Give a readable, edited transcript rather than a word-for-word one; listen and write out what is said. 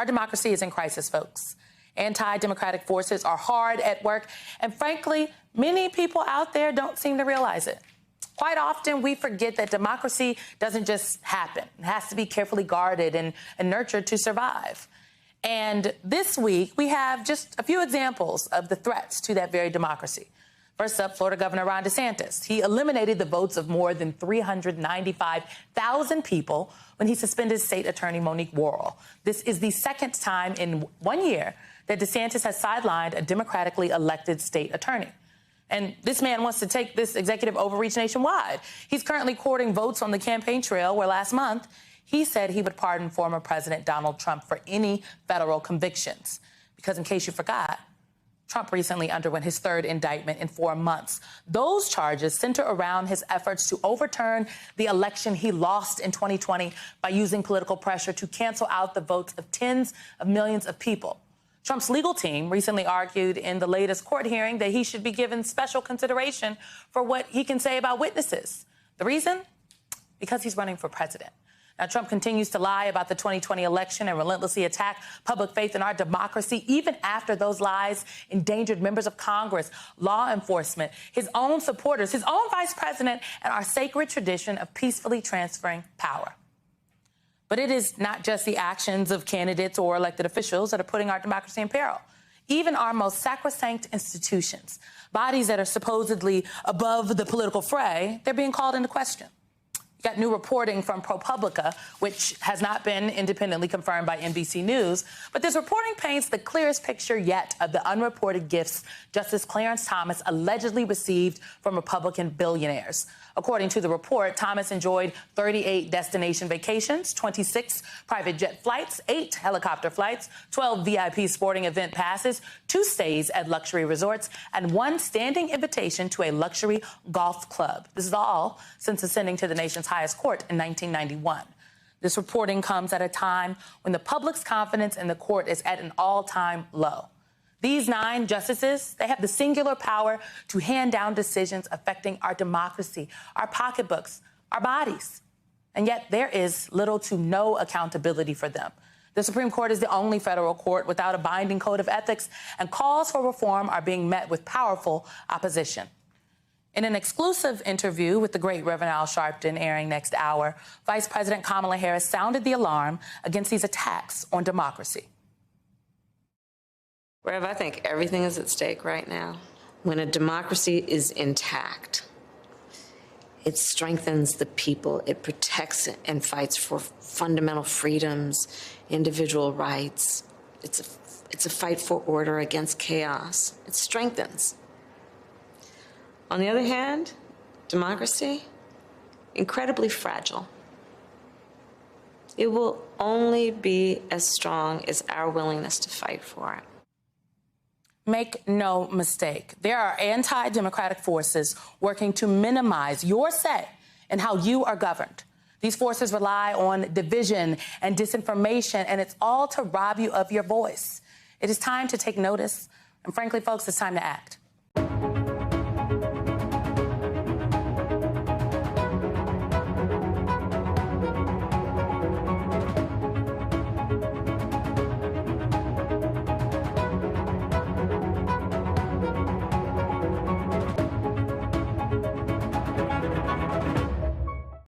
Our democracy is in crisis, folks. Anti-democratic forces are hard at work, and frankly, many people out there don't seem to realize it. Quite often, we forget that democracy doesn't just happen. It has to be carefully guarded and nurtured to survive. And this week, we have just a few examples of the threats to that very democracy. First up, Florida Governor Ron DeSantis. He eliminated the votes of more than 395,000 people when he suspended State Attorney Monique Worrell. This is the second time in 1 year that DeSantis has sidelined a democratically elected state attorney. And this man wants to take this executive overreach nationwide. He's currently courting votes on the campaign trail, where last month he said he would pardon former President Donald Trump for any federal convictions. Because in case you forgot, Trump recently underwent his third indictment in 4 months. Those charges center around his efforts to overturn the election he lost in 2020 by using political pressure to cancel out the votes of tens of millions of people. Trump's legal team recently argued in the latest court hearing that he should be given special consideration for what he can say about witnesses. The reason? Because he's running for president. Now, Trump continues to lie about the 2020 election and relentlessly attack public faith in our democracy, even after those lies endangered members of Congress, law enforcement, his own supporters, his own vice president, and our sacred tradition of peacefully transferring power. But it is not just the actions of candidates or elected officials that are putting our democracy in peril. Even our most sacrosanct institutions, bodies that are supposedly above the political fray, they're being called into question. Got new reporting from ProPublica, which has not been independently confirmed by NBC News. But this reporting paints the clearest picture yet of the unreported gifts Justice Clarence Thomas allegedly received from Republican billionaires. According to the report, Thomas enjoyed 38 destination vacations, 26 private jet flights, 8 helicopter flights, 12 VIP sporting event passes, 2 stays at luxury resorts, and 1 standing invitation to a luxury golf club. This is all since ascending to the nation's highest court in 1991. This reporting comes at a time when the public's confidence in the court is at an all-time low. These 9 justices, they have the singular power to hand down decisions affecting our democracy, our pocketbooks, our bodies. And yet there is little to no accountability for them. The Supreme Court is the only federal court without a binding code of ethics, and calls for reform are being met with powerful opposition. In an exclusive interview with the great Reverend Al Sharpton airing next hour, Vice President Kamala Harris sounded the alarm against these attacks on democracy. Rev, I think everything is at stake right now. When a democracy is intact, it strengthens the people, it protects and fights for fundamental freedoms, individual rights. It's a fight for order against chaos. It strengthens. On the other hand, democracy, incredibly fragile. It will only be as strong as our willingness to fight for it. Make no mistake, there are anti-democratic forces working to minimize your say in how you are governed. These forces rely on division and disinformation, and it's all to rob you of your voice. It is time to take notice, and frankly, folks, it's time to act.